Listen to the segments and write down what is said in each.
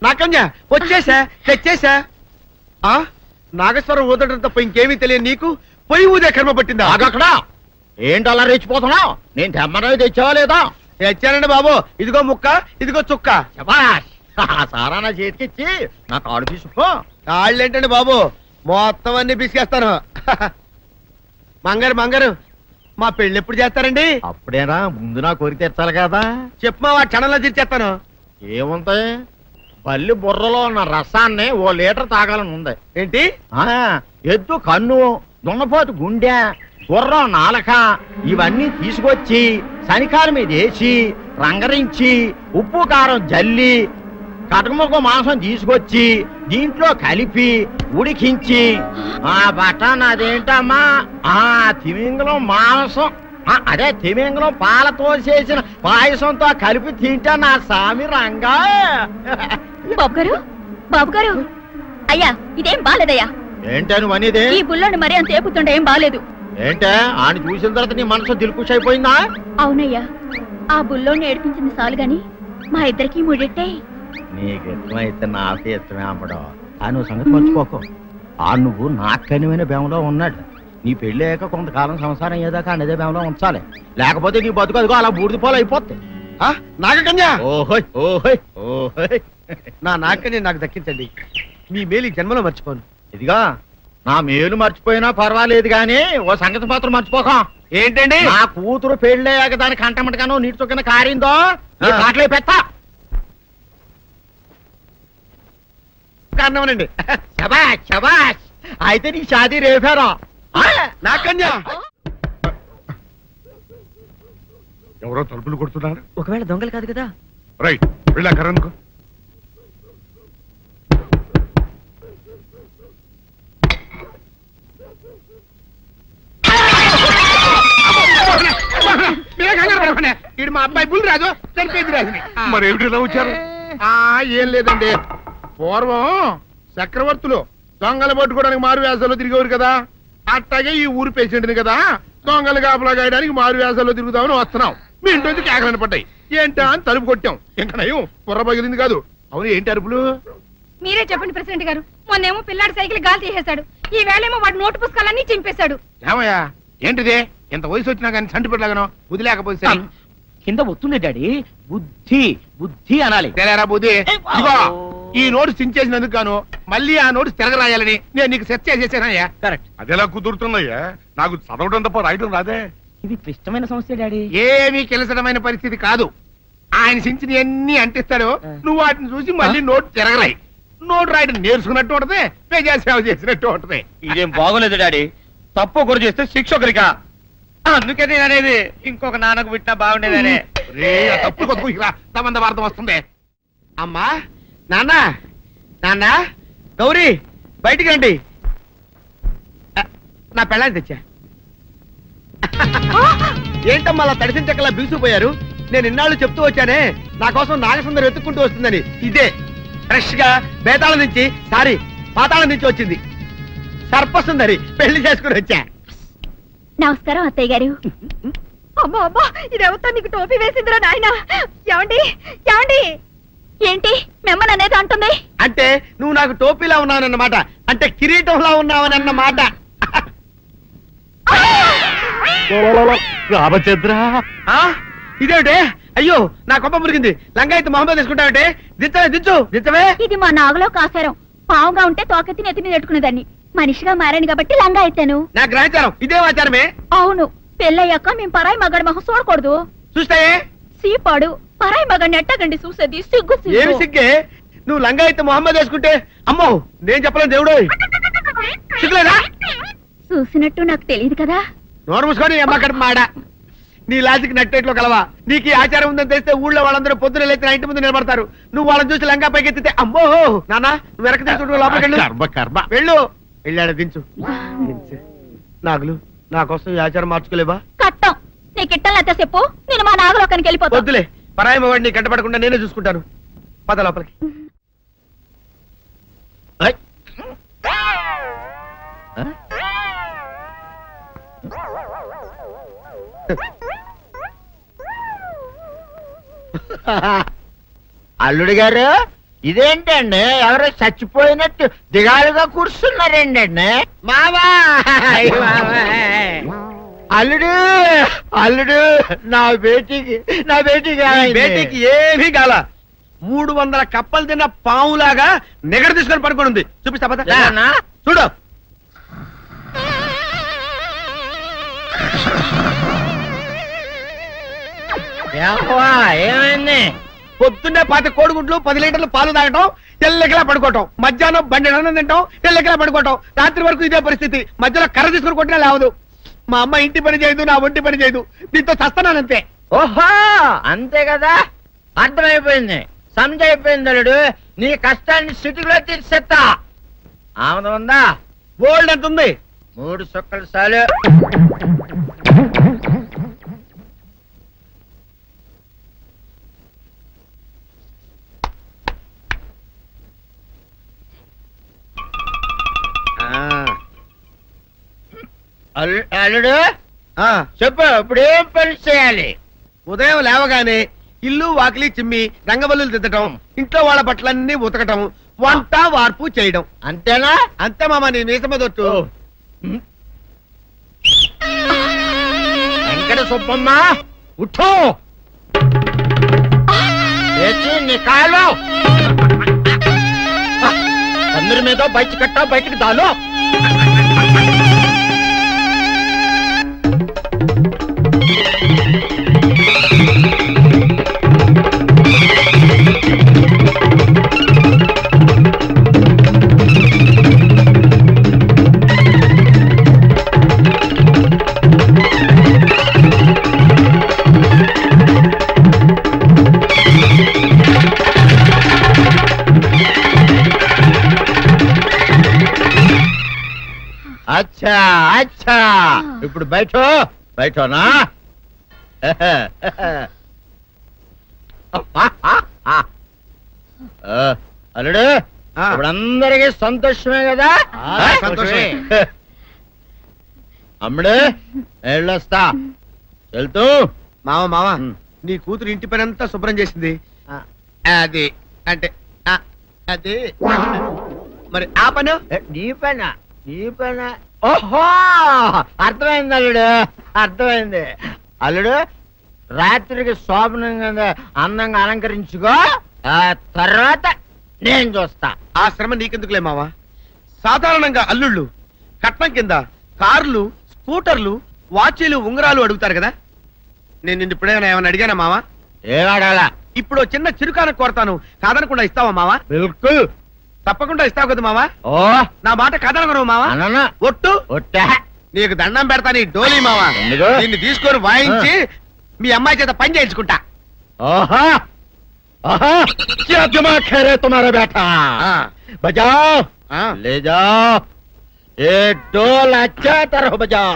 నాకన్య వచ్చేసా తెచ్చేసా. నాగేశ్వరం ఊదటం తప్ప ఇంకేమీ తెలియదు నీకు. పొయ్యి ఊదే కర్మ పట్టిందా? అక్కడ ఏంటి అలా రెచ్చిపోతున్నావు? నేను తెమ్మనవి తెచ్చావా లేదా? తెచ్చానండి బాబు. ఇదిగో ముక్క, ఇదిగో చుక్క. సారా నా చేతికిచ్చి నా కాడు తీసుకో. కాళ్ళేంటండి బాబు, మొత్తం అన్ని బిసికేస్తాను. మంగారు మా పెళ్ళి ఎప్పుడు చేస్తారండి? అప్పుడేనా, ముందు నా కోరిక తెచ్చాలి కదా. చెప్పు మా క్షణంలో తీర్చేస్తాను. ఏముంటాయి, పల్లి బుర్రలో ఉన్న రసాన్ని 1 లీటర్ తాగాలని ఉంది. ఏంటి? ఎద్దు కన్ను, దున్నపోతు గుండె, గుర్రం నాలక ఇవన్నీ తీసుకొచ్చి శనికాల మీద వేసి రంగరించి ఉప్పు కారం జల్లి కటకముక్క మాంసం తీసుకొచ్చి దీంట్లో కలిపి ఉడికించి బటన్ అదేంటమ్మా తిమింగలం మాంసం, అదే తిమింగలం పాలతో చేసిన పాయసంతో కలిపి తింటా నా సామి రంగా. బాబు గారు అయ్యా, ఇదేం బాలేదయ్యా. ఏంటే నువ్వు అనేది? ఈ బుల్లోని మరీ అంత ఏపుతుండే ఏం బాలేదు. ఏంటే ఆయన చూసిన తర్వాత నీ మనసు దిల్కుష్ అయిపోయిందా? అవునయ్యా, ఆ బుల్లోని ఏడిపించింది చాలు గాని మా ఇద్దరికి ముడిట్టే. నీకు ఇష్టమైతే నాకే ఇష్టమే అమ్మడం. నువ్వు సంగతి మర్చిపోకు. నువ్వు నాకు కనివైన బేమలో ఉన్నాడు. నీ పెళ్లి అయ్యాక కొంతకాలం సంసారం ఏదాకా అనేదే బేమలో ఉంచాలి, లేకపోతే నీ బతుకు అదిగో అలా బూడిద పోలు అయిపోతాయి. నాగకన్యా, ఓహోయ్ ఓహోయ్ ఓహోయ్, నా నాగకన్య నాకు దక్కించండి. మీ మేలు జన్మలో మర్చిపోను. ఇదిగా నా మేలు మర్చిపోయినా పర్వాలేదు గాని ఓ సంగతి మాత్రం మర్చిపోక. ఏంటండి? నా కూతురు పెళ్ళయ్యాక దాని కంటమటగానో నీటి చొక్కన కారిందో కాట్లే పెట్ట కారణమనండి. శబాష్ శబాష్, అయితే నీ షాదీ రేపారా? నాకన్యా, ఎవరో తలుపులు కొడుతున్నారు. ఒకవేళ దొంగలు కాదు కదా? రైట్, వెళ్ళా కరణ్కు. ఇది మా అబ్బాయి బుల్ రాజు చనిపోయింది రాజుని. మరి ఏమిటి ఇలా వచ్చారు? ఏం లేదండి, పూర్వం చక్రవర్తులు దొంగలు పట్టుకోవడానికి మారు వేసాల్లో తిరిగేవారు కదా. అట్టాగే ఈ ఊరు పేషెంట్ని కదా దొంగలు కాపలా గాయడానికి మారు వేసాల్లో తిరుగుదామని వస్తున్నాం. మీ ఇంటి నుంచి కేకలను పడ్డాయి. ఏంటా అని తలుపు కొట్టాం. ఇంకా నయం బుర్ర పగిలింది కాదు. అవును, ఏంటి అరుపులు? మీరే చెప్పండి ప్రెసిడెంట్ గారు. మొన్నేమో పిల్లాడి సైకిల్ గాలి తీసేశాడు, ఈ వేళేమో వాడి నోటు పుస్తకాలన్నీ చింపేశాడు. ఏమయ్యా, ఏంటిదే? ఎంత వయసు వచ్చినా కానీ చంటి పెట్టలాగనో వదిలేకపోతే కింద వస్తుంది డాడీ. బుద్ధి బుద్ధి అనాలి. తెలేరా బుద్ధి. ఇదిగో, ఈ నోటు చించేసినందుకు గాను మళ్ళీ ఆ నోటు తిరగరాయాలని నేను నీకు సెట్ చేసేసానయ్యా. కరెక్ట్. అదెలా కుదురుతున్నాయ్యా? నాకు చదవడం తప్ప రాయడం రాదే. ఇది క్లిష్టమైన సమస్య డాడీ. ఏమీ కిలసడమైన పరిస్థితి కాదు. ఆయన చించిన ఎన్ని అంటిస్తాడో నువ్వు వాటిని చూసి మళ్ళీ నోటు తిరగరాయి. నోటు రాయడం నేర్చుకున్నట్టు ఉంటది, ప్రజాసేవ చేసినట్టు ఉంటది. ఇదేం బాగోలేదు డాడీ. తప్పు ఒకరు చేస్తే శిక్ష ఒకరికా. అందుకే నేను అనేది ఇంకొక నాన్నకు పుట్టినా బాగుండేదనే. తప్పు అర్థం వస్తుంది. అమ్మా, నాన్న, నాన్న, గౌరీ బయటికి రండి. నా పెళ్ళాన్ని తెచ్చా. ఏంటమ్మా అలా తడిసిన చెక్కలా బిగుసిపోయారు? నేను ఇన్నాళ్ళు చెప్తూ వచ్చానే నా కోసం నాగసుందరం వెతుక్కుంటూ వస్తుందని. ఇదే ఫ్రెష్ గా బేతాళం నుంచి పాతాళం నుంచి వచ్చింది సర్పసుందరి. పెళ్లి చేసుకుని వచ్చా. నమస్కారం అత్తయ్య గారు. అమ్మా అమ్మా, ఇదేవతా నీకు టోపీ వేసిందిరా నాయన. ఏమండి ఏమండి? ఏంటి మిమ్మల్ని అనేది అంటుంది? అంటే నువ్వు నాకు టోపీలా ఉన్నావనన్నమాట, అంటే కిరీటంలా ఉన్నావనన్నమాట. రామచంద్ర, ఇదేమిటే? అయ్యో, నా కొప్ప మురిగింది. లంగా అయితే మొహమ్మద్ తీసుకుంటావంటే? దించవే. ఇది మా నాగులో కాసారం. పావుగా ఉంటే తోకెత్తి నెత్తి మీద పెట్టుకునేదాన్ని. మనిషిగా మారాను కాబట్టి లంగా అయితాను. నా గ్రహచారం ఇదే ఆచారమే. అవును, పెళ్ళయ్యాక మేము పరాయి మగాడి మొహం చూడకూడదు. చూస్తాయే సీపాడు పరాయి మగాడిని ఎట్టగండి చూసేది. సిగ్గు ఏమి సిగ్గే? నువ్వు లంగా అయితే మొహమ్మద్ వేసుకుంటే అమ్మో నేను చెప్పలేను దేవుడు. సిగ్గులేదా? చూసినట్టు నాకు తెలియదు కదా. నోరు మూసుకొని అమ్మ కడుపు మాడ. నీ లాజిక్ నట్టేట్లో కలవా? నీకు ఈ ఆచారం ఉందని తెలిస్తే ఊళ్ళో వాళ్ళందరూ పొద్దున లేచి నా ఇంటి ముందు నిలబడతారు. నువ్వు వాళ్ళని చూసి లంగా పైకి ఎత్తితే అమ్మో నాన్న నువ్వు వెనక తీసుకుంటూ లోపలికి వెళ్ళు. వెళ్ళాడు దించు. నాగులు, నా కోసం ఈ ఆచారం మార్చుకోలేవా? కట్టం నీకు ఇట్టలేతే చెప్పు, నేను మా నాగలోకానికి వెళ్ళిపోతా. వద్దులే, పరాయి వాడిని కంటపడకుండా నేనే చూసుకుంటాను. పద లోపలికి. అల్లుడి గారు ఇదేంటండి ఎవరో చచ్చిపోయినట్టు దిగాలుగా కూర్చున్నారేంటండి మావా అల్లుడు అల్లుడు నా బేటీకి బేటీకి ఏమీ కాల 300 కప్పలు తిన్న పావులాగా నిగడ తీసుకొని పడుకొని ఉంది. చూపిస్తా పద. ఏమన్నా? చూడు. ఏమైంది? పొద్దున్నే 10 కోడిగుడ్లు 10 లీటర్లు పాలు తాగటం, తెల్లకిలా పడుకోవటం, మధ్యాహ్నం బండి అన్నం తింటాం, తెల్లకిలా పడుకోవటం, రాత్రి వరకు ఇదే పరిస్థితి. మధ్యలో కర్ర తీసుకుని కొట్టినా లేవదు. మా అమ్మ ఇంటి పని చేయదు, నా ఒంటి పని చేయదు. దీంతో చస్తున్నానంతే. ఓహో అంతే కదా, అర్థమైపోయింది, సమజైపోయింది. అల్లుడు నీ కష్టాన్ని సిటీలో తీర్చేస్తా. ఆమె ఉందా? గోల్డ్ ఎంత ఉంది? 3 సుక్కలు చాలు. అల్లుడు చెప్పు, ఇప్పుడు ఏం పని చేయాలి? ఉదయం లేవగానే ఇల్లు వాకిలి చిమ్మి రంగవల్లులు దిద్దటం, ఇంట్లో వాళ్ళ బట్టలన్నీ ఉతకటం, వంట వార్పు చేయడం. అంతేనా? అంతే మామ, నీ మీసమదొట్టు. వెంకట సుబ్బమ్మ ఉఠో, లేచి నీ కాలు అందరి మీద బయట కట్టా, బయటికి దాలో. అచ్చా అచ్చా, ఇప్పుడు బయటనా? అల్లుడు ఇప్పుడు అందరికి సంతోషమే కదా? సంతోషమే. అమ్ముడు వెళ్ళొస్తా, వెళ్తూ. మామ నీ కూతురు ఇంటి పని అంతా శుభ్రం చేసింది. అది అంటే అది మరి ఆ పని నీ పైన ఓహో అర్థమైంది అల్లుడు, అర్థమైంది. అల్లుడు రాత్రికి శోభనంగా అందంగా అలంకరించుకో, ఆ తర్వాత నేను చూస్తా. ఆ శ్రమ నీకెందుకులే మావా. సాధారణంగా అల్లుళ్ళు కట్నం కింద కార్లు, స్కూటర్లు, వాచీలు, ఉంగరాలు అడుగుతారు కదా. నేను నిన్ను ఇప్పుడేమైనా ఏమైనా అడిగానా మావా? ఏవాడాలా? ఇప్పుడు చిన్న చిరుకాన కోరతాను, కాదనకుండా ఇస్తావా మావా? బిల్కుల్ తప్పకుండా ఇస్తావు కదా మావా. ఓ నా మాట కాదనగను మావా. అన్న ఒట్టు ఒట్టా నీకు దండం పెడతా నీ డోలీ మావా. ఎందుకు? నిన్ను తీసుకొని వాయించి మీ అమ్మాయి చేత పని చేయించుకుంటా. ओहा आहा क्या दिमाग है रे तुम्हारा बेटा। बजाओ ले जाओ एक डोल अच्छा तरह बजाओ।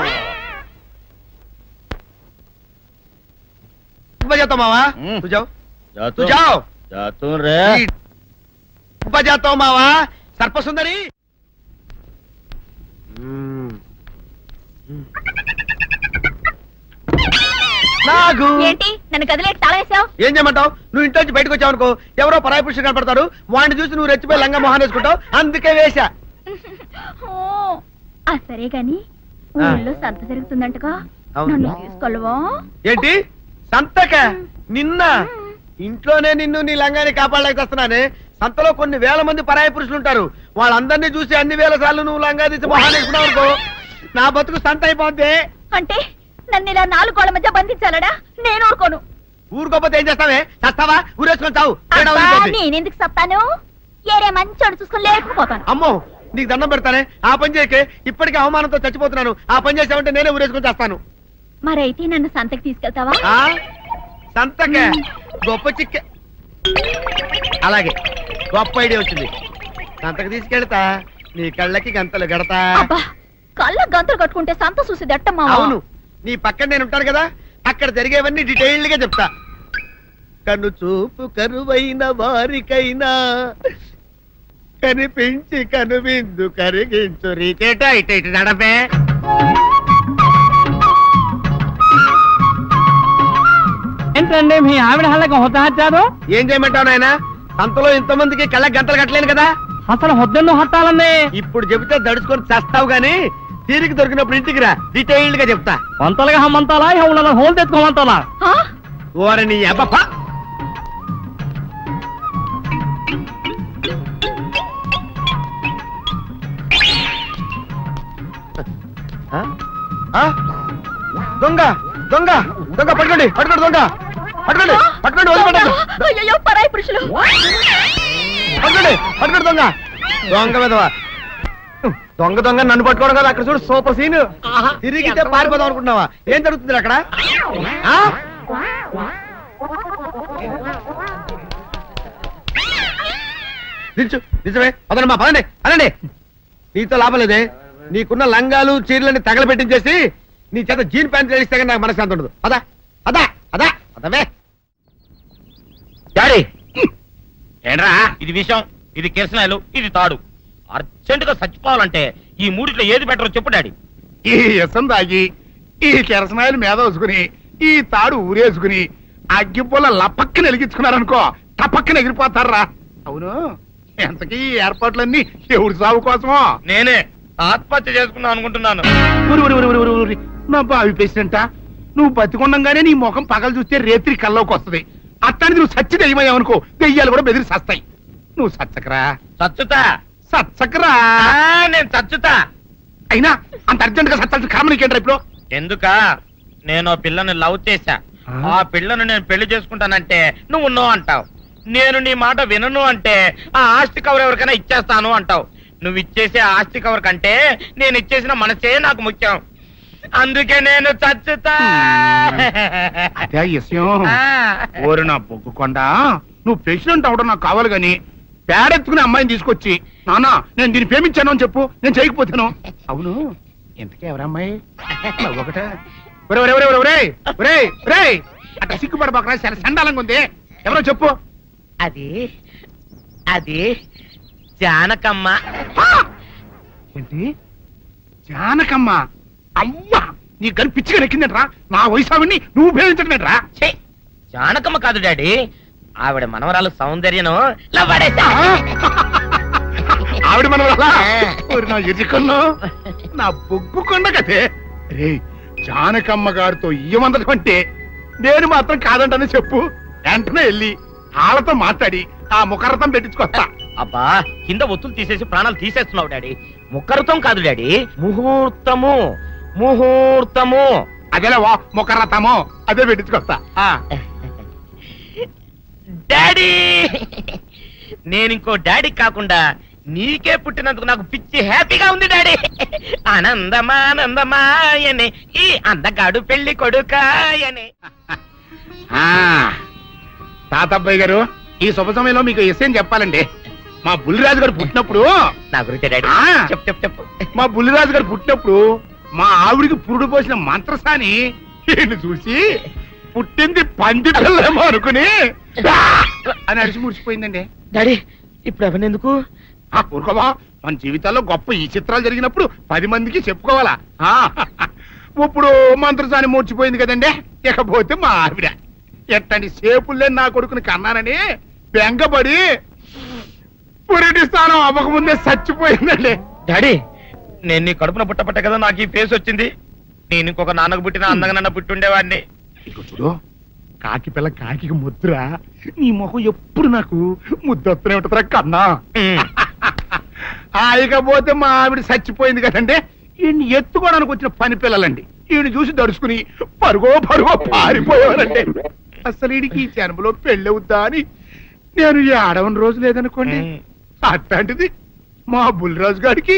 बजाता मावा तू जाओ तू जाओ जातू रे बजाता मावा सर्प सुंदरी। నాగు ఏంటి నన్ను గదిలేటి తాళేసావు? ఏం చేయమంటావు? నువ్వు ఇంట్లో నుంచి బయటకు వచ్చావు అనుకో, ఎవరో పరాయి పురుషుడు కనపడతాడు, వాడిని చూసి నువ్వు రెచ్చిపోయి లంగా మొహాన్ వేసుకుంటావు, అందుకే వేశా. సరే గాని ఊళ్ళో సంత జరుగుతుందంటగా, నన్ను తీసుకెళ్ళవా? ఏంటి సంతక? నిన్న ఇంట్లోనే నిన్ను నీ లంగాన్ని కాపాడలేకొస్తున్నానే. సంతలో కొన్ని వేల మంది పరాయి పురుషులు ఉంటారు, వాళ్ళందరినీ చూసి అన్ని వేల సార్లు నువ్వు లంగా తీసి మొహాన్ వేసుకున్నావు అనుకో, నా బతుకు సంత అయిపోద్ది. అంటే నన్ను ఇలా 4 గోళ్ల మధ్య బంధించాలడా? నేను ఊరుకోను. ఊరుకోపోతే ఏం చేస్తావే? చస్తావా? ఊరేసుకొని చావు. నేనెందుకు చెప్తాను? ఏరే మంచోడు చూసుకుని లేకపోతాను. అమ్మో నీకు దండం పెడతానే, ఆ పని చేయకే. ఇప్పటికే అవమానంతో చచ్చిపోతున్నాను, ఆ పని చేసావంటే నేనే ఊరేసుకొని చేస్తాను. మరైతే నన్ను సంతకి తీసుకెళ్తావా? సంతకే గొప్ప చిక్కే. అలాగే గొప్ప ఐడియా వచ్చింది. సంతకు తీసుకెళ్తా, నీ కళ్ళకి గంతలు గడతా. కళ్ళ గంతలు కట్టుకుంటే సంత చూసి దట్టమ్మా. అవును, నీ పక్కన నేను ఉంటాను కదా, అక్కడ జరిగేవన్నీ డీటెయిల్డ్ గా చెప్తా. కన్ను చూపు కరువైన వారికైనా కనిపించి కనువిందు కరిగించు రీకేట ఇటు ఇటు నడపే. ఏంటండి మీ ఆవిడ హళ్ళకి హుతాహత్యారు? ఏం చేయమంటావు నాయన? సంతలో ఇంతమందికి కళ్ళ గంటలు కట్టలేను కదా. అసలు హొద్దెన్ను హత్తాలన్నీ ఇప్పుడు చెబితే దడుచుకొని చేస్తావు గాని తీరికి దొరికినప్పుడు ఇంటికి రా, డీటెయిల్డ్ గా చెప్తా. వంతలుగా హమ్మంతాలా హోల్ తెచ్చుకోమంతాలా ఆ? ఓరని అబ్బప్ప. ఆ? ఆ? దొంగ దొంగ దొంగ పట్టుకోండి పట్టుకోండి దొంగ పట్టుకోండి పట్టుకోండి వదిలిపెట్టండి. అయ్యయ్యో, పరాయి పురుషులు. పట్టుకోండి పట్టుకోండి దొంగ దొంగ విధవా. దొంగ దొంగ నన్ను పట్టుకోవడం కదా. అక్కడ చూడు సూపర్ సీన్. తిరిగితే పారిపోదాం అనుకుంటున్నావా? ఏం జరుగుతుంది అక్కడ? ఆ? దించు నిజమే. పదండి పదండి అనండి. నీతో లాభం లేదే. నీకున్న లంగాలు చీరలని తగలబెట్టించేసి నీ చేత జీన్ ప్యాంట్ తెలిస్తే కానీ నాకు మనశ్శాంతి ఉండదు. అదా అదా అదా అదవే. డాడీ ఏంట్రా ఇది విషయం, ఇది కిరసనాయలు, ఇది తాడు. అర్జెంట్ గా చచ్చిపోవాలంటే ఈ మూడిట్లో ఏది బెటరో చెప్పు డాడీ. ఈ ఇసం తాగి ఈ కెరసనాయలు మీద వేసుకుని ఈ తాడు ఊరేసుకుని అగ్గిపుల్ల లపక్కన వెలిగించుకున్నారనుకో టపక్కన ఎగిరిపోతారా. అవును, ఎంతకీ ఈ ఏర్పాట్లన్నీ ఎవరి సాగు కోసమో? నేనే ఆత్మహత్య చేసుకుందాం అనుకుంటున్నాను. ఊరి ఊరి ఊరి ఊరి ఊరి నా బావి పేసినంట. నువ్వు బతికొండంగానే నీ ముఖం పగలు చూస్తే రేత్రి కల్లోకి వస్తుంది. అట్టానికి నువ్వు సచ్చి దెయ్యమయ్యావనుకో దెయ్యాలు కూడా బెదిరి సస్తాయి. నువ్వు సచ్చకరా చచ్చుతా. సచ్చకరా. నేను చచ్చుతా. అయినా అంత అర్జెంట్ గా సత్తాల్సిన కారణం నీకేంట్రా ఇప్పుడు? ఎందుక నేను ఆ పిల్లని లవ్ చేశా. ఆ పిల్లను నేను పెళ్లి చేసుకుంటానంటే నువ్వు నో అంటావు. నేను నీ మాట వినను అంటే ఆ ఆస్తి కవర్ ఎవరికైనా ఇచ్చేస్తాను అంటావు. నువ్వు ఇచ్చేసే ఆస్తి కవర్ కంటే నేను ఇచ్చేసిన మనసే నాకు ముఖ్యం. అందుకే నేను చచ్చుతా. అదే విషయం. ఓరి నా బొగ్గుకొండ, నువ్వు ప్రెసిడెంట్ అవడం నాకు కావాలి గాని పేడెత్తుకునే అమ్మాయిని తీసుకొచ్చి నానా నేను దీన్ని ప్రేమించాను అని చెప్పు, నేను చేయకపోతాను. అవును, ఇంతకే ఎవరమ్మాయి? ఒకటే అట్లా సిగ్గుపడబాకరా, చాలా సండాలంగా ఉంది. ఎవరో చెప్పు. అది అది జానకమ్మ. ఏంటి జానకమ్మ? అమ్మా, నీ గని పిచ్చిగా నెక్కిందంట్రా. నా వయసావిని నువ్వు ప్రేమించడమేట్రా? ఛీ, జానకమ్మ కాదు డాడీ, ఆవిడ మనవరాలు సౌందర్యను ఆవిడ మన నా ఎదుకున్నా నా బొగ్గుకొండ కదే. రే, జానకమ్మ గారితో ఇయ్యమందడం అంటే నేను మాత్రం కాదంటని చెప్పు. వెంటనే వెళ్ళి వాళ్ళతో మాట్లాడి ఆ ముఖరథం పెట్టించుకొస్తా. అబ్బా, కింద ఒత్తులు తీసేసి ప్రాణాలు తీసేస్తున్నావు డాడీ. ముఖరుతం కాదు డాడీ, ముహూర్తము. ముహూర్తము అదేలా ముఖరథము, అదే పెట్టించుకొస్తా. డాడీ, నేను ఇంకో డాడీ కాకుండా నీకే పుట్టినందుకు నాకు పిచ్చి హ్యాపీగా ఉంది డాడీ. ఆనందమానందమాయనే ఈ అందగాడు పెళ్లి కొడుకాయనే. తాతబ్బాయి గారు, ఈ శుభ సమయంలో మీకు విషయం చెప్పాలండి. మా బుల్లిరాజు గారు పుట్టినప్పుడు నా గురించి డాడీ చెప్పు చెప్పు చెప్పు. మా బుల్లిరాజు గారు పుట్టినప్పుడు మా ఆవిడికి పురుడు పోసిన మంత్రసాని ఈయన్ని చూసి పుట్టింది పంది పిల్లేమో అనుకుని అని అడిచి ముడిచిపోయిందండి. డాడీ ఇప్పుడు అవన్నీ ఎందుకు? ఊరుకోవా, మన జీవితాల్లో గొప్ప ఈ చిత్రాలు జరిగినప్పుడు 10 మందికి చెప్పుకోవాలా. ఇప్పుడు మంత్రసాని మూర్చిపోయింది కదండి. ఇకపోతే మా ఆవిడ ఎట్టండి సేపుల్లే నా కొడుకుని కన్నానని బెంగపడి పురిటి స్థానం అవ్వకముందే చచ్చిపోయిందండి. డాడీ, నేను నీ కడుపున పుట్టపట్ట కదా నాకు ఈ ఫేస్ వచ్చింది. నేను ఇంకొక నాన్నకు పుట్టిన అందంగా నన్ను పుట్టుండేవాడిని. ఇక చూడు, కాకి పిల్ల కాకి ముద్ర, నీ మొహం ఎప్పుడు నాకు ముద్దొత్తనే ఉంటుందిరా కన్నా. ఇకపోతే మా ఆవిడ చచ్చిపోయింది కదండి. ఈయన్ని ఎత్తుకోవడానికి వచ్చిన పని పిల్లలండి. ఈయన చూసి దడుచుకుని పరుగో పారిపోయేవారండి. అసలు ఈడికి ఈ జన్మలో పెళ్ళవుద్దా అని నేను ఈ ఆడవని రోజు లేదనుకోండి. అట్లాంటిది మా బుల్లిరాజు గారికి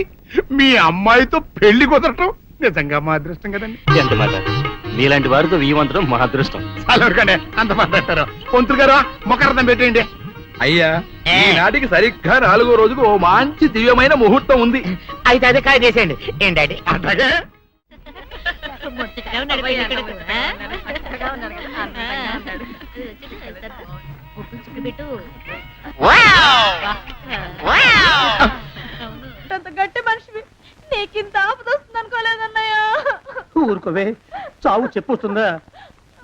మీ అమ్మాయితో పెళ్లి కుదరటం నిజంగా మా అదృష్టం కదండి. ఎంత మాట, నీలాంటి వారితో వీమంతరం మా అదృష్టం. చాలవరకండి, అంత మాట్లాడతారు. పొంతులు గారు మొకరదం పెట్టేయండి. అయ్యా, ఈనాటికి సరిగ్గా 4వ రోజుకు ఓ మంచి దివ్యమైన ముహూర్తం ఉంది. అయితే అదే కాయ చేసేయండి. ఏం డాడీ? అట్లాగే గట్టి మనిషివి, నీకింత ఆపదొస్తుంది అనుకోలేదన్నయ్యా. ఊరుకోవే, చావు చెప్పొస్తుందా?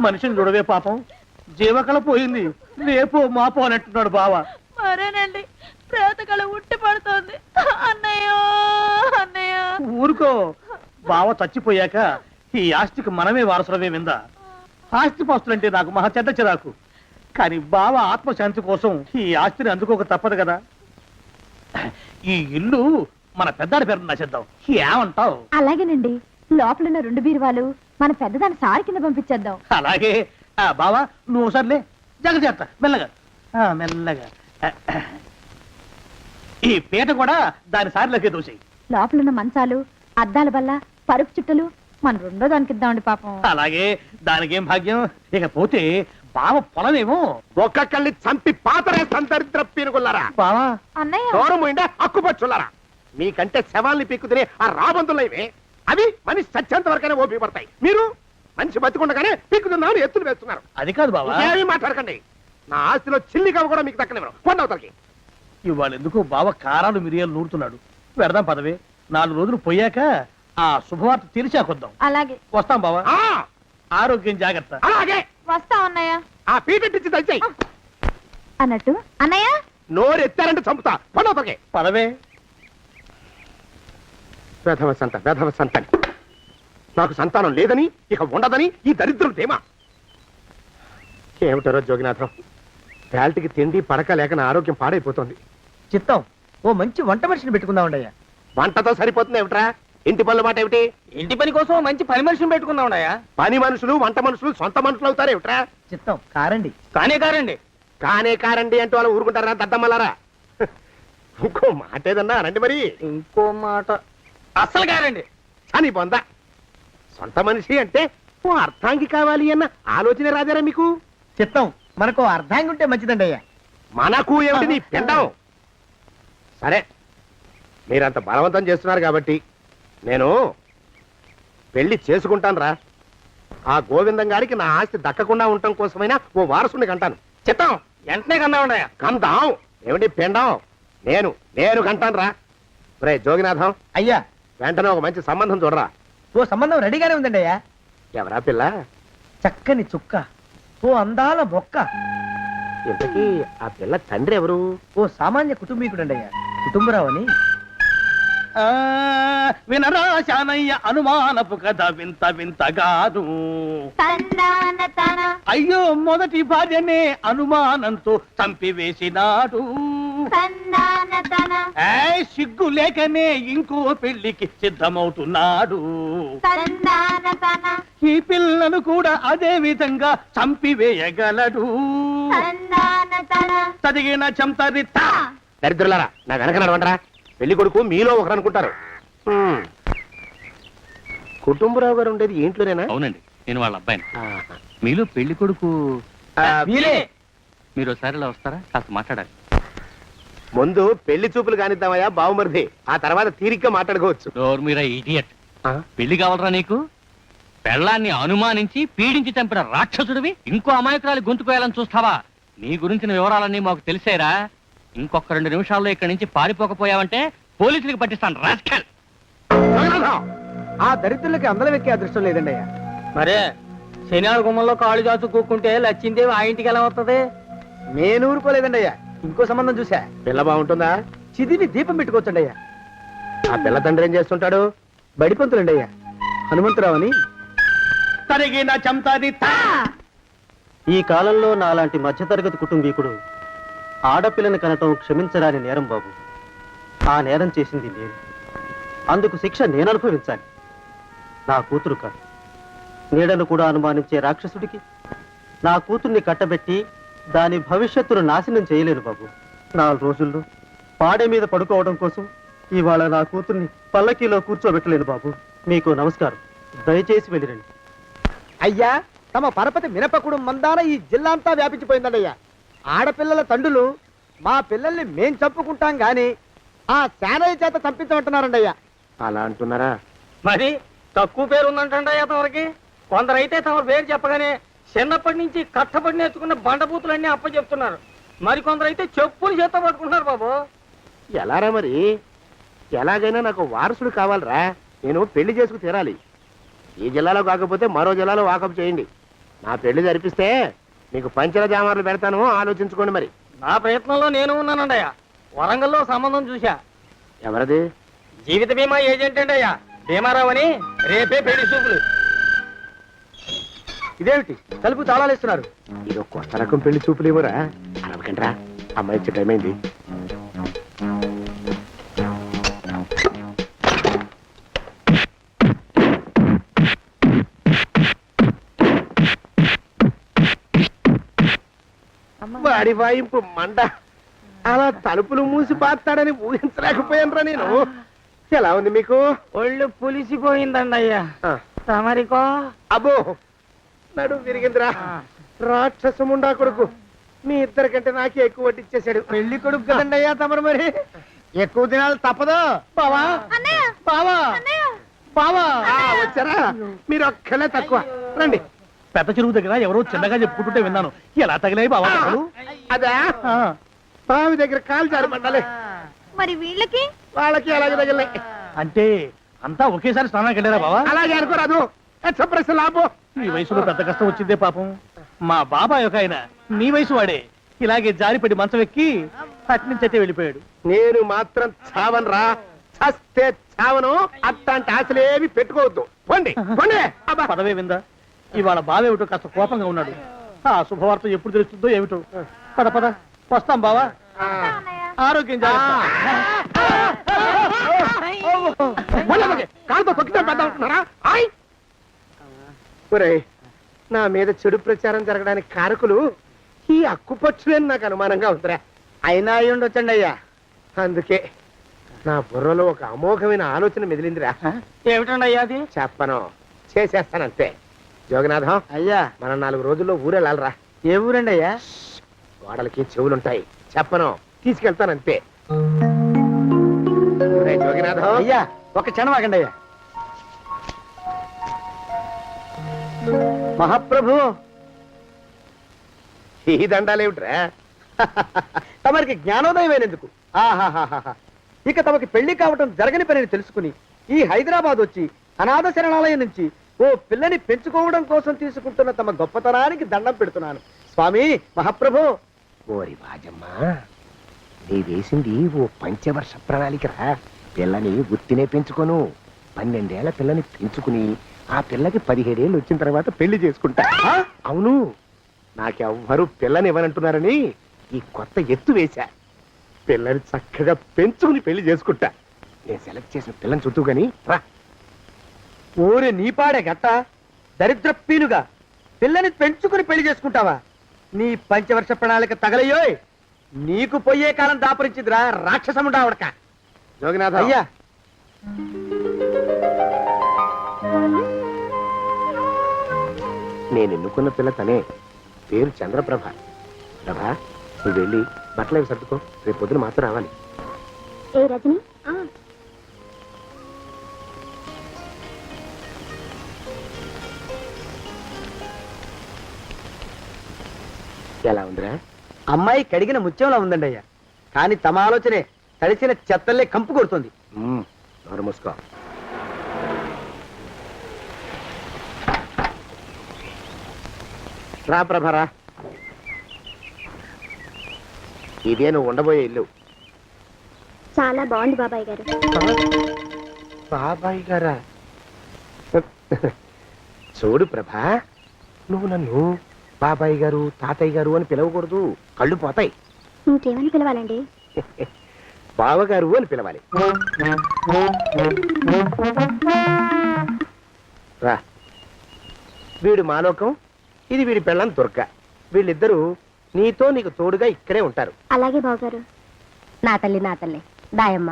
మనిషిని చూడవే పాపం, జీవకళ పోయింది. రేపో మాపో అని అంటున్నాడు బావ. మరేనండి ప్రేతకళ ఉట్టి పడుతోంది. అన్నయ్య అన్నయ్య. ఊరుకో, బావ చచ్చిపోయాక ఈ ఆస్తికి మనమే వారసులమే విందా. ఆస్తి పాస్తులంటే నాకు మహా చెడ్డ చిరాకు. కానీ బావ ఆత్మశాంతి కోసం ఈ ఆస్తిని అందుకోక తప్పదు కదా. ఈ ఇల్లు మన పెద్దాడి పేరు నచ్చేద్దాం. ఏమంటావు? అలాగేనండి. లోపలున్న 2 బీరువాలు మన పెద్దదాన్ని సారి కింద పంపించేద్దాం. అలాగే. బావా నువ్వు సర్లే, జాగ్రత్త, మెల్లగా మెల్లగా. ఈ పీట కూడా దాని సారిలోకే దూసేయి. లోపలున్న మంచాలు, అద్దాల బల్ల, పరుపు చుట్టలు మన 2వ దానికి ఇద్దామండి పాపం. అలాగే, దానికేం భాగ్యం. ఇకపోతే బావ పొలమేమో ఒక్కొక్కళ్ళని చంపి పాతరేస్తాను దరిద్ర పీనుకున్నారా. బావా. అన్నయ్య దూరం ఉండే హక్కుపచ్చులారా. మీకంటే శవాల్ని పీక్కుతినే ఆ రాబందులు ఇవే. అవి మనిషి చచ్చేంత వరకైనా ఓపి పడతాయి. మీరు మనిషి బతికుండగానే పీక్కుతున్నామని ఎత్తులు వేస్తున్నారు. అది కాదు బావా. ఏమీ మాట్లాడకండి. నా ఆస్తిలో చిల్లి కవ్వ కూడా మీకు దక్కనివ్వరు. కొండవతలకి. ఇవాళ ఎందుకో బావ కారాలు మిరియాలు నూరుతున్నాడు. పెడదాం పదవే. 4 రోజులు పోయాక ఆ శుభవార్త తెలిసాకొద్దాం. అలాగే వస్తాం బావా. ఆ, ఆరోగ్యం జాగ్రత్త. అలాగే. వస్తా అన్నయ్య. ఆ పీటెట్టించి దయచేయి. అన్నట్టు అన్నయ్య నోరు ఎత్తారంటే చంపుతా. కొండవతలకి. పదవే. వేధవ సంతని. నాకు సంతానం లేదని, ఇక ఉండదని ఈ దరిద్రుడు ధీమా. ఏమిటారో జోగినాథం, వేల్టికి తిండి పడక లేక నా ఆరోగ్యం పాడైపోతుంది. చిత్తం, ఓ మంచి వంట మనిషిని పెట్టుకుందాం ఉండయ్యా. వంటతో సరిపోతుంది ఏమిట్రా? ఇంటి పనుల మాట ఏమిటి? ఇంటి పని కోసం మంచి పని మనిషిని పెట్టుకుందాం ఉండయ్యా. పని మనుషులు వంట మనుషులు సొంత మనుషులు అవుతారు ఏమిట్రా? చిత్తం, కారండి. కానే కారండి. కానే కారండి అంటూ వాళ్ళు ఊరుకుంటారా దద్దమ్మలారా? ఇంకో మాట ఏదన్నా రండి మరి. ఇంకో మాట అస్సలు కారండి. అని పొందా. సొంత మనిషి అంటే ఓ అర్థాంగి కావాలి అన్న ఆలోచన రాజారా మీకు? చిత్తం, మనకు అర్ధాంగి ఉంటే మంచిదండి అయ్యా. మనకు ఏమిటి నీ పిండం? సరే, మీరంత బలవంతం చేస్తున్నారు కాబట్టి నేను పెళ్లి చేసుకుంటాను రా. ఆ గోవిందం గారికి నా ఆస్తి దక్కకుండా ఉండటం కోసమైనా ఓ వారసుని కంటాను. చిత్తం, వెంటనే కన్నా ఉండయా. కందాం ఏమిటి పిండం? నేను కంటాను రా. రే జోగినాథం, అయ్యా, వెంటనే ఒక మంచి సంబంధం చూడరా. ఓ సంబంధం రెడీగానే ఉందండి అయ్యా. ఎవరా పిల్ల? చక్కని చుక్క, ఓ అందాల మొక్క. ఇంతకీ ఆ పిల్ల తండ్రి ఎవరు? ఓ సామాన్య కుటుంబీకుడండి అయ్యా, కుటుంబరావు అని. వినరా శానయ్య అనుమానపు కథ వింత వింతగాదు. అయ్యో మొదటి భార్యనే అనుమానంతో చంపివేసినాడు. సిగ్గు లేకనే ఇంకో పెళ్లికి సిద్ధమవుతున్నాడు. ఈ పిల్లను కూడా అదే విధంగా చంపివేయగలడు. చదివిన చంతరిత. దరిద్రులారా, నా వెనక నడవండరా. పెళ్లి కొడుకు మీలో ఒకరు అనుకుంటారు. కుటుంబరావు గారు ఉండేది ఇంట్లోనేనా? అవునండి, నేను వాళ్ళ అబ్బాయిని. ఆహా. మీలో పెళ్లి కొడుకు వీరే. మీరు ఒకసారి ఇలా వస్తారా? కాస్త మాట్లాడాలి. ముందు పెళ్లి చూపులు కానిద్దామయ్యా బావుమరిది, ఆ తర్వాత తీరిగ్గా మాట్లాడుకోవచ్చు. డోర్ మీరా ఇడియట్. పెళ్లి కావాలరా నీకు? పెళ్ళాన్ని అనుమానించి పీడించి చంపిన రాక్షసుడివి ఇంకో అమాయకురాలు గొంతుకోయాలని చూస్తావా? నీ గురించిన వివరాలన్నీ మాకు తెలిసేరా. ఇంకొక 2 నిమిషాల్లో ఇక్కడి నుంచి పారిపోకపోయావంటే పోలీసులకు పట్టిస్తాను. రాస్కల్. ఆ దరిద్రులకి అందలం ఎక్కే అదృష్టం లేదండి అయ్యా. మరే శనివార గుమ్మంలో కాళ్ళు చాచు కూకుంటే లచ్చిందేవి ఆ ఇంటికి ఎలా వస్తుంది? నేను ఊరుకోలేదండి అయ్యా. ఇంకో సంబంధం చూసా. పిల్ల బాగుంటుందా? చిదివి దీపం పెట్టుకోవచ్చండి అయ్యా. ఆ పిల్ల తండ్రి ఏం చేస్తుంటాడు? బడిపంతులండి అయ్యా, హనుమంతరావు అని. తరిగిన చంతరిత. ఈ కాలంలో నాలాంటి మధ్యతరగతి కుటుంబీకుడు ఆడపిల్లని కనటం క్షమించరాని నేరం బాబు. ఆ నేరం చేసింది నేను. అందుకు శిక్ష నేను అనుభవించాలి. నా కూతురు కాదు. నీడను కూడా అనుమానించే రాక్షసుడికి నా కూతుర్ని కట్టబెట్టి దాని భవిష్యత్తును నాశనం చేయలేను బాబు. 4 రోజుల్లో పాడే మీద పడుకోవడం కోసం ఇవాళ నా కూతుర్ని పల్లకీలో కూర్చోబెట్టలేను బాబు. మీకు నమస్కారం. దయచేసి వెళ్ళిరండి. అయ్యా, తమ పరపతి మినపకుడు మందాన ఈ జిల్లా అంతా వ్యాపించిపోయిందండి అయ్యా. ఆడపిల్లల తండ్రులు మా పిల్లల్ని మేం చంపుకుంటాం గాని ఆ శానయ్య చేత చంపించమంటున్నారండి అయ్యా. అలా అంటున్నారా? మరి తక్కువ పేరు ఉందంటే అతనికి. కొందరైతే తమ పేరు చెప్పగానే చిన్నప్పటి నుంచి కట్టబడి నేర్చుకున్న బండబూతులన్నీ అప్పచెప్తున్నారు. మరి కొందరైతే చెప్పులు చేత పట్టుకుంటున్నారు బాబు. ఎలారా మరి? ఎలాగైనా నాకు వారసుడు కావాలరా. నేను పెళ్లి చేసుకు తీరాలి. ఈ జిల్లాలో కాకపోతే మరో జిల్లాలో వాకప్ చేయండి. నా పెళ్లి జరిపిస్తే మీకు పంచల జామార్లు పెడతాను, ఆలోచించుకోండి మరి. నా ప్రయత్నంలో నేను ఉన్నానండి అయ్యా. వరంగల్లో సంబంధం చూశా. ఎవరది? జీవిత బీమా ఏజెంట్ అండి అయ్యా, భీమారావు అని. రేపే పెళ్లి చూపులు. ఇదేమిటి తలుపు తాళాలు ఇస్తున్నారు? ఇది కొత్త రకం పెళ్లి చూపులు ఇవ్వరా? అరవకండ్రా, అమ్మాయి వచ్చే టైం అయింది. వాడి వాయింపు మండ. అలా తలుపులు మూసి పాతాడని ఊహించలేకపోయానురా నేను. ఎలా ఉంది మీకు? ఒళ్ళు పులిసిపోయిందండి అయ్యా. తమరికో? అబ్బో, నడు విరిగిందిరా. రాక్షసముండా కొడుకు మీ ఇద్దరికంటే నాకే ఎక్కువ వడ్డిచ్చేశాడు. పెళ్లి కొడుకు కదండి అయ్యా తమరు, మరి ఎక్కువ దినాలు తప్పదు. బావా, బావా, బావా. వచ్చారా? మీరు ఒక్కలే తక్కువ. రండి. పెద్ద చెరువు దగ్గర ఎవరో చిన్నగా చెప్పుకుంటుంటే విన్నాను. ఎలా తగిలాయి బావా దెబ్బలు? అదా బావి దగ్గర కాలు జారి పడ్డాలి. మరి వీళ్ళకి? వాళ్ళకి అలాగే తగిలినాయి. అంటే అంతా ఒకేసారి స్నానానికి వెళ్ళారా బావా? అలాగే అనుకోరాదు. ఎక్స్ప్రెస్ లాభం. ఈ వయసులో పెద్ద కష్టం వచ్చిందే పాపం. మా బాబాయ్ ఒక ఆయన నీ వయసు వాడే ఇలాగే జారిపడి మంచం ఎక్కి అట్నుంచి అయితే వెళ్ళిపోయాడు. నేను మాత్రం చావనరా. చస్తే చావను. అట్లాంటి ఆశలేవి పెట్టుకోవద్దు. పోండి పోండి. అబ్బా. పదవే విందా, ఇవాళ బావేమిటో కాస్త కోపంగా ఉన్నాడు. ఆ శుభవార్త ఎప్పుడు తెలుస్తుందో ఏమిటో. పద పద, వస్తాం బావా. ఆరోగ్యం జాగ్రత్త. కాలుతో తొక్కితే పెద్ద ఉంటున్నారా? ఒరేయ్, నా మీద చెడు ప్రచారం జరగడానికి కారకులు ఈ అక్కుపచ్చులేని నాకు అనుమానంగా ఉందిరా. అయినా అయి ఉండొచ్చండి అయ్యా. అందుకే నా బుర్రలో ఒక అమోఘమైన ఆలోచన మెదిలిందిరా. ఏమిటండి అయ్యా అది? చెప్పను, చేసేస్తానంతే. జోగనాథం అయ్యా, మనం 4 రోజుల్లో ఊరెళ్ళాలరా. ఏ ఊరండి అయ్యా? గోడలకి చెవులుంటాయి. చెప్పను, తీసుకెళ్తానంతే. జోగినాథం అయ్యా, ఒక క్షణం ఆగండి అయ్యా. మహాప్రభు, ఈ దండాలేమిట్రా? తమరికి జ్ఞానోదయమైనందుకు ఆహాహాహా. ఇక తమకి పెళ్లి కావటం జరగని పనిని తెలుసుకుని ఈ హైదరాబాద్ వచ్చి అనాథ శరణాలయం నుంచి ఓ పిల్లని పెంచుకోవడం కోసం తీసుకుంటున్న తమ గొప్పతనానికి దండం పెడుతున్నాను. స్వామి మహాప్రభు. ఓరి బాజమ్మ, నీ వేసింది ఓ పంచవర్ష ప్రణాళికరా. పిల్లని గుర్తినే పెంచుకోను. 12 ఏళ్ల పిల్లని పెంచుకుని ఆ పిల్లకి 17 ఏళ్ళు వచ్చిన తర్వాత పెళ్లి చేసుకుంటా. అవును, నాకెవ్వరూ పిల్లని ఇవ్వనంటున్నారని ఈ కొత్త ఎత్తు వేశా. పిల్లని చక్కగా పెంచుకుని పెళ్లి చేసుకుంటా. నేను సెలెక్ట్ చేసిన పిల్లని చుట్టూ గాని రా. ఊరి నీపాడే గట్ట దరిద్రపీనుగా పిల్లని పెంచుకుని పెళ్లి చేసుకుంటావా? నీ పంచవర్ష ప్రణాళిక తగలయ్యోయ్. నీకు పోయే కాలం దాపరించిందిరా రాక్షసముండావడక. జోగినాథ అయ్యా, నేను ఎన్నుకున్న పిల్ల తనే. పేరు చంద్రప్రభ. ప్రభా, నువ్వు వెళ్ళి బట్టలు అవి సర్దుకో. రేపు పొద్దున మాత్రం రావాలి. ఏ రజని? ఎలా ఉందిరా? అమ్మాయి కడిగిన ముత్యంలా ఉందండి అయ్యా. కానీ తమ ఆలోచనే తడిసిన చెత్తల్లే కంపు కొడుతుంది. నోరు మూసుకో. రా ప్రభరా, ఇదే నువ్వు ఉండబోయే ఇల్లు. చాలా బాగుంది బాబాయ్ గారు. బాబాయ్ గారా? చూడు ప్రభా, నువ్వు నన్ను బాబాయ్ గారు తాతయ్య గారు అని పిలవకూడదు. కళ్ళు పోతాయి. ఇంకేమని పిలవాలండి? బావగారు అని పిలవాలి. రా. వీడు మాలోకం, ఇది వీడి పెళ్ళం దుర్గ. వీళ్ళిద్దరూ నీతో నీకు తోడుగా ఇక్కడే ఉంటారు. అలాగే బావగారు. నా తల్లి దాయమ్మ.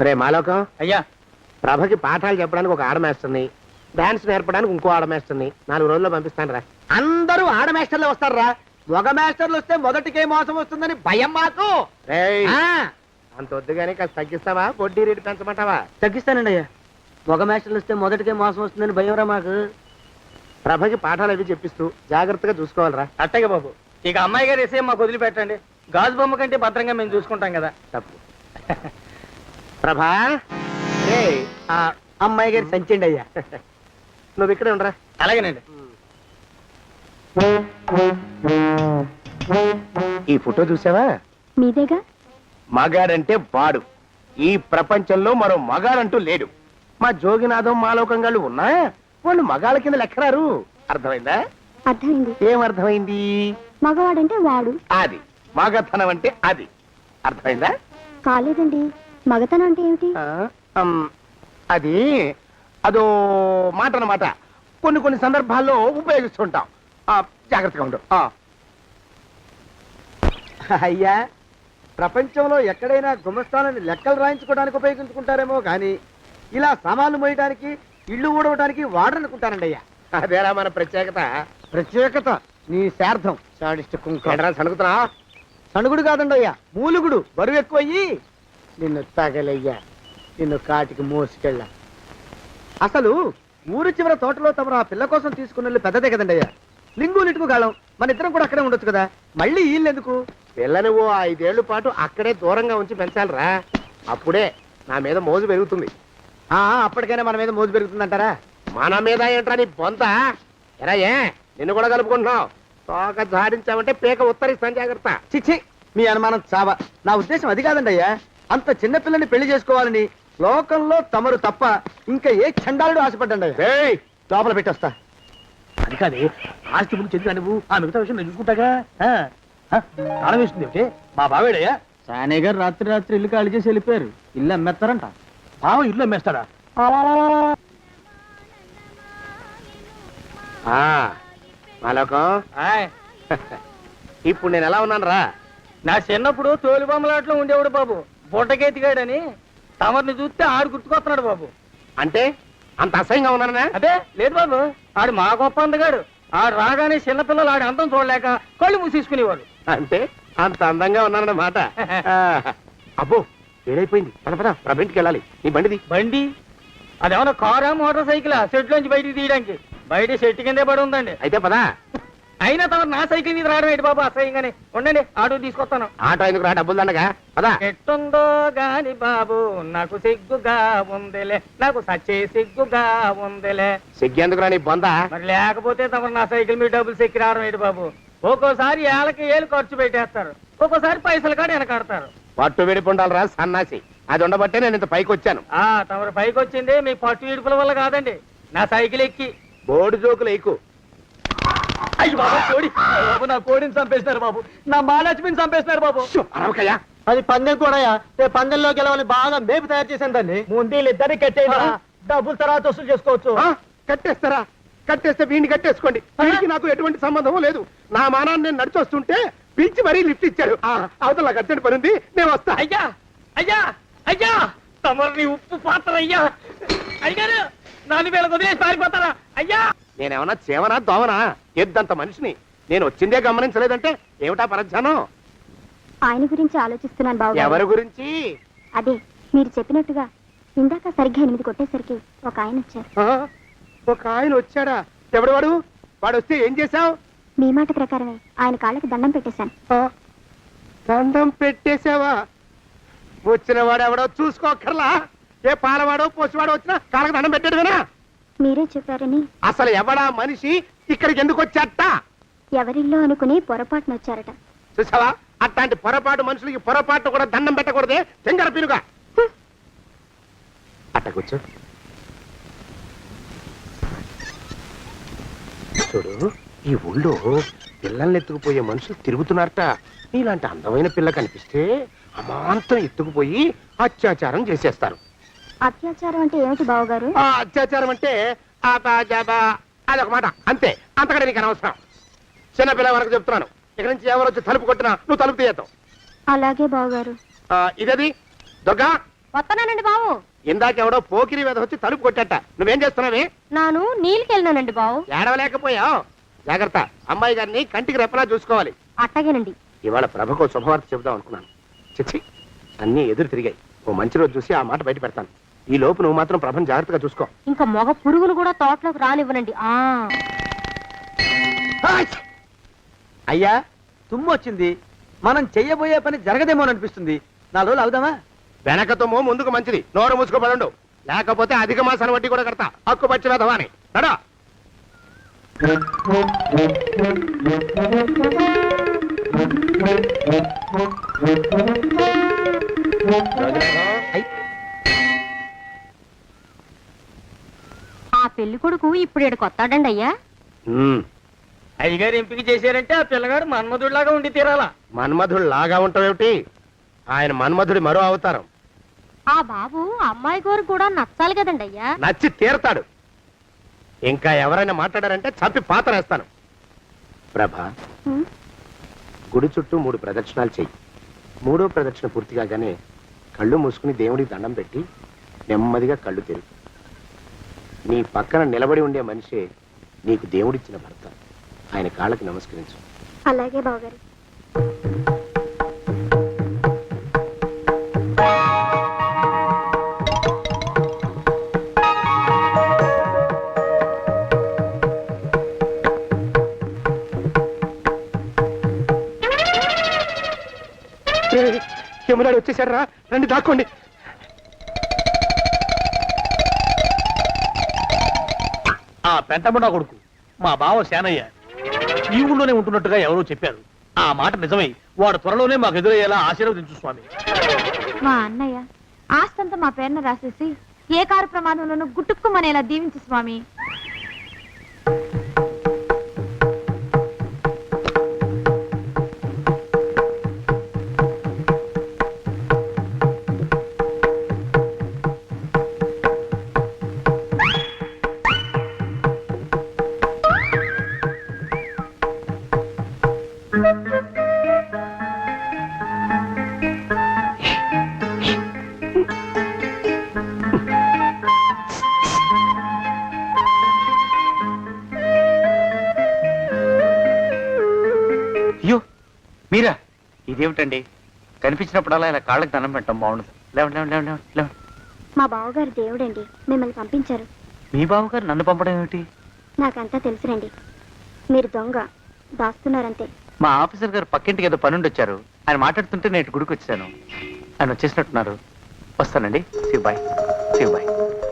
రే మాలోకం, అయ్యా, ప్రభకి పాఠాలు చెప్పడానికి ఒక ఆడమేస్తుంది, డాన్స్ నేర్పడానికి ఇంకో ఆడమేస్తుంది. 4 రోజుల్లో పంపిస్తాను రా. అందరూ ఆడ మాస్టర్లు వస్తారా? మగ మాస్టర్లు వస్తే మొదటికే మోసం వస్తుందని భయం మాకు. రేయ్, ఆ, అంత వద్దుగానే కాస్త తగ్గిస్తావా? వడ్డీ రేటు పెంచమంటావా? తగ్గిస్తానండి అయ్యా. మగ మాస్టర్లు వస్తే మొదటికే మోసం వస్తుందని భయంరా మాకు. ప్రభకి పాఠాలు అవి చెప్పిస్తూ జాగ్రత్తగా చూసుకోవాలరా. అట్టగే బాబు. ఇక అమ్మాయి గారు వేసే మాకు వదిలిపెట్టండి. గాజు బొమ్మ కంటే భద్రంగా మేము చూసుకుంటాం కదా. తప్పు. ప్రభా, రే, ఆ అమ్మాయి గారి సంచండి అయ్యా. నువ్వు ఇక్కడే ఉండరా. అలాగేనండి. ఈ ఫోటో చూసావా? మీదేగా. మగాడంటే వాడు. ఈ ప్రపంచంలో మరో మగాడంటూ లేడు. మా జోగినాథం మాలోకంగాళ్ళు ఉన్నా వాళ్ళు మగాళ్ళ కింద లెక్కరారు. అర్థమైందా? అర్థమైంది. ఏం అర్థమైంది? మగవాడంటే వాడు. అది మగతనం అంటే అది. అర్థమైందా? కాలేదండి. మగతనం అంటే ఏమిటి? అది అదో మాట అన్నమాట. కొన్ని కొన్ని సందర్భాల్లో ఉపయోగిస్తుంటాం. జాగ్రత్తగా ఉండు. అయ్యా, ప్రపంచంలో ఎక్కడైనా గుమస్తాలని లెక్కలు రాయించుకోవడానికి ఉపయోగించుకుంటారేమో కానీ ఇలా సామాన్లు మోయడానికి, ఇల్లు ఊడవడానికి వాడనుకుంటానండి అయ్యా. అదేరా మన ప్రత్యేకత. ప్రత్యేకత నీ శార్థం. సణుగుతున్నా? సణుగుడు కాదండి అయ్యా, మూలుగుడు. బరువు ఎక్కువయ్యి నిన్ను తగలయ్యా, నిన్ను కాటికి మోసుకెళ్ళా. అసలు ఊరు చివర తోటలో తమరు ఆ పిల్ల కోసం తీసుకున్న పెద్దదే కదండి అయ్యా. లింగు లిటుకు గాలం. మన ఇద్దరం కూడా అక్కడే ఉండొచ్చు కదా. మళ్ళీ వీళ్ళెందుకు? పిల్లని ఓ 5 ఏళ్ల పాటు అక్కడే దూరంగా ఉంచి పెంచాలిరా. అప్పుడే నా మీద మోజు పెరుగుతుంది. అప్పటికైనా మన మీద మోజు పెరుగుతుందంటారా? మన మీద ఏంట్రా నీ బొంత? ఎరా ఏ నిన్ను కూడా కలుపుకుంటున్నావు. తోక జాడించావంటే పీక ఉత్తరిస్తాను, జాగ్రత్త. చిచ్చి, మీ అనుమానం చావా. నా ఉద్దేశం అది కాదండి అయ్యా. అంత చిన్న పిల్లని పెళ్లి చేసుకోవాలని లోకంలో తమరు తప్ప ఇంకా ఏ చండాలుడు ఆశపడ్డండి అయ్యా. లోపల పెట్టొస్తా. అది కాదే, ఆస్తి ముందు చెందుతా నువ్వు. ఆ మిగతా విషయం నేను చూసుకుంటాగా. తాళం వేస్తుంది ఏమిటి? మా బావేడయ్యా. సానే గారు రాత్రి ఇల్లు ఖాళీ చేసి వెళ్ళిపోయారు. ఇల్లు అమ్మేస్తారంట. బావ ఇల్లు అమ్మేస్తాడా? మాలోకం, ఇప్పుడు నేను ఎలా ఉన్నాను రా? నా చిన్నప్పుడు తోలు బొమ్మలాట్లో ఉండేవాడు బాబు, బుట్టకెత్తిగాడని. తమరిని చూస్తే ఆడు గుర్తుకొస్తున్నాడు బాబు. అంటే అంత అసహ్యంగా ఉన్నానా? అదే లేదు బాబు, ఆడు మా గొప్ప అందగాడు. ఆడు రాగానే చిన్నపిల్లలు ఆడి అందం చూడలేక కళ్ళు మూసేసుకునేవాడు. అంటే అంత అందంగా ఉన్నానన్నమాట. అబ్బో, ఏడైపోయింది. పద పద, ప్రబింటికి వెళ్ళాలి. నీ బండిది. బండి? అదేమన్నా కారా మోటార్ సైకిలా సెట్ లోంచి బయటికి తీయడానికి? బయట సెట్ కిందే పడి ఉందండి. అయితే పదా. అయినా తమరు నా సైకిల్ మీద రావడం ఏంటి బాబు అసహ్యంగానే. ఉండండి, ఆటో తీసుకొస్తాను. ఆటో ఎందుకు రా, డబ్బులు దండగా. పదా. ఎట్టుందో గాని బాబు నాకు సిగ్గుగా ఉందిలే, నాకు సచ్చే సిగ్గుగా ఉందిలే. సిగ్గెందుకు రా నీ బొంద? మరి లేకపోతే తమరు నా సైకిల్ మీద డబ్బులు సెక్కి రావడం ఏంటి బాబు? ఒక్కోసారి ఏళ్ళకి ఏళ్ళు ఖర్చు పెట్టేస్తారు, ఒక్కోసారి పైసలు కాడ వెనకాడతారు. పట్టు విడిపుండాలి రా సన్నాసి. అది ఉండబట్టే నేను ఇంత పైకి వచ్చాను. తమరు పైకి వచ్చింది మీ పట్టు ఇడుపుల వల్ల కాదండి, నా సైకిల్ ఎక్కి. బోర్డు జోకులు ఎక్కువ. అయ్యి బాబు, కోడి బాబు, నా కోడిని చంపేస్తున్నారు బాబు, నా మహాలక్ష్మిని చంపేస్తున్నారు బాబు. అరవకయ్యా. అది పందెం కూడా. పందెంలో గెలవని బాగా మేపు తయారు చేశాను దాన్ని. ముందు వీళ్ళిద్దరిని కట్టేయరా, డబ్బులు తర్వాత వసూలు చేసుకోవచ్చు. కట్టేస్తారా? కట్టేస్తే వీడిని కట్టేసుకోండి. వీడికి నాకు ఎటువంటి సంబంధం లేదు. నా మానాన్ని నేను నడిచొస్తుంటే పిలిచి మరీ లిఫ్ట్ ఇచ్చాడు. అవతల నాకు అర్జెంట్ పని ఉంది, నేను వస్తా. అయ్యా అయ్యా అయ్యా, తమరిని ఉప్పు పాత్ర అయ్యా. అయ్యారు, 4 వేల వదిలేసి పారిపోతారా అయ్యా? నేనేమన్నా చేవనా దోవనా? ఎద్దంత మనిషిని. నేను వచ్చిందే గమనించలేదంటే ఏమిటా పరధ్యానం? ఆయన గురించి ఆలోచిస్తున్నాను బాబు. ఎవరి గురించి? అదే మీరు చెప్పినట్టుగా ఇందాక సరిగ్గా 8 కొట్టేసరికి ఒక ఆయన వచ్చారు. ఒక ఆయన వచ్చాడా? ఎవడు వాడు? వాడు వస్తే ఏం చేశావు? మీ మాట ప్రకారమే ఆయన కాళ్ళకి దండం పెట్టేశాను. దండం పెట్టేశావా? వచ్చిన వాడు ఎవడో చూసుకోకర్లా. ఏ పాలవాడో పోసివాడో వచ్చినా కాళ్ళకి దండం పెట్టాడువేనా? మీరే చెప్పారని. అసలు ఎవడా మనిషి? ఇక్కడికి ఎందుకు వచ్చాట? ఎవరిల్లో అనుకుని పొరపాటున వచ్చారట. చూసావా, అట్లాంటి పొరపాటు మనుషులకి పొరపాటు కూడా దండం పెట్టకూడదే. తెంగర పినుగా అట్టకొచ్చు. చూడు, ఈ ఊళ్ళో పిల్లల్ని ఎత్తుకుపోయే మనుషులు తిరుగుతున్నారట. నీలాంటి అందమైన పిల్ల కనిపిస్తే అమాంతం ఎత్తుకుపోయి అత్యాచారం చేసేస్తారు. అత్యాచారం అంటే ఏమిటి బావగారు? అత్యాచారం అంటే అదొక మాట అంతే. అంతకంటే నీకు అనవసరం. చిన్నపిల్ల వరకు చెప్తున్నాను. ఇక్కడ నుంచి ఎవరు వచ్చి తలుపు కొట్టినా నువ్వు తలుపు తీయతావు. అలాగే బావగారు. ఇదది దొంగ. వస్తున్నానండి బావు. ఇందాకెవడో పోకిరి మీద వచ్చి తలుపు కొట్టట. నువ్వేం చేస్తున్నావే? నాను నీళ్ళకి వెళ్ళినానండి బావు. ఏడవలేకపోయావు. జాగ్రత్త, అమ్మాయి గారిని కంటికి రెప్పలా చూసుకోవాలి. అట్టగేనండి. ఇవాళ ప్రభకు శుభవార్త చెబుదాం అనుకున్నాను. చిచ్చి, అన్నీ ఎదురు తిరిగాయి. ఓ మంచి రోజు చూసి ఆ మాట బయట పెడతాను. ఈ లోపు నువ్వు మాత్రం ప్రభను జాగ్రత్తగా చూసుకో. ఇంకా మగ పురుగులు కూడా తోటలోకి రానివ్వనండి. అయ్యా, తుమ్ము వచ్చింది. మనం చెయ్యబోయే పని జరగదేమో అనిపిస్తుంది. 4 రోజులు అవుదామా? వెనక తుమ్ము ముందుకు మంచిది. నోరు మూసుకోబడండు, లేకపోతే అధిక మాసాల వడ్డీ కూడా కడతా. హక్కు పచ్చి వేధవా అని నడా. ఆ పెళ్లి కొడుకు ఇప్పుడు ఇక్కడికి వస్తాడండి అయ్యా. అయ్యగారు ఎంపిక చేశారంటే ఆ పిల్లగాడు మన్మధుడిలాగా ఉండి తీరాలా. మన్మధుడు లాగా ఉంటావేమిటి? ఆయన మన్మధుడి మరో అవతారం. ఆ బాబు అమ్మాయి గారు కూడా నచ్చాలి కదండి అయ్యా. నచ్చి తీరతాడు. ఇంకా ఎవరైనా మాట్లాడారంటే చంపి పాతరేస్తాను. ప్రభా, గుడి చుట్టూ 3 ప్రదక్షిణాలు చెయ్యి. 3వ ప్రదక్షిణ పూర్తి కాగానే కళ్ళు మూసుకుని దేవుడికి దండం పెట్టి నెమ్మదిగా కళ్ళు తెరుగు. నీ పక్కన నిలబడి ఉండే మనిషే నీకు దేవుడిచ్చిన భర్త. ఆయన కాళ్ళకి నమస్కరించు. అలాగే బావగారు. యమునాడు వచ్చేసారా, రండి దాక్కోండి. ఆ పెంటముడా కొడుకు మా బావ శానయ్య ఈ ఊళ్ళోనే ఉంటున్నట్టుగా ఎవరో చెప్పారు. ఆ మాట నిజమై వాడు త్వరలోనే మాకు ఎదురయ్యేలా ఆశీర్వదించు స్వామి. మా అన్నయ్య ఆస్తంతా మా పేరున రాసేసి ఏ కారు ప్రమాదంలోనూ గుట్టుక్కుమనేలా దీవించు స్వామి. అయ్యో మీరా? ఇదేమిటండి, కనిపించినప్పుడల్లా ఇలా కాళ్ళకి దండం పెట్టడం బాగుండదు. లేవండి లేవండి లేవండి లేవండి. మా బావగారు దేవుడండి, మిమ్మల్ని పంపించారు. మీ బావగారు నన్ను పంపడం ఏమిటి? నాకంతా తెలుసురండి. మీరు దొంగ దాస్తున్నారంతే. మా ఆఫీసర్ గారు పక్కింటికి ఏదో పనుండి వచ్చారు. ఆయన మాట్లాడుతుంటే నేను గుడికి వచ్చాను. ఆయన వచ్చేసినట్టున్నారు. వస్తానండి. శివబాయ్.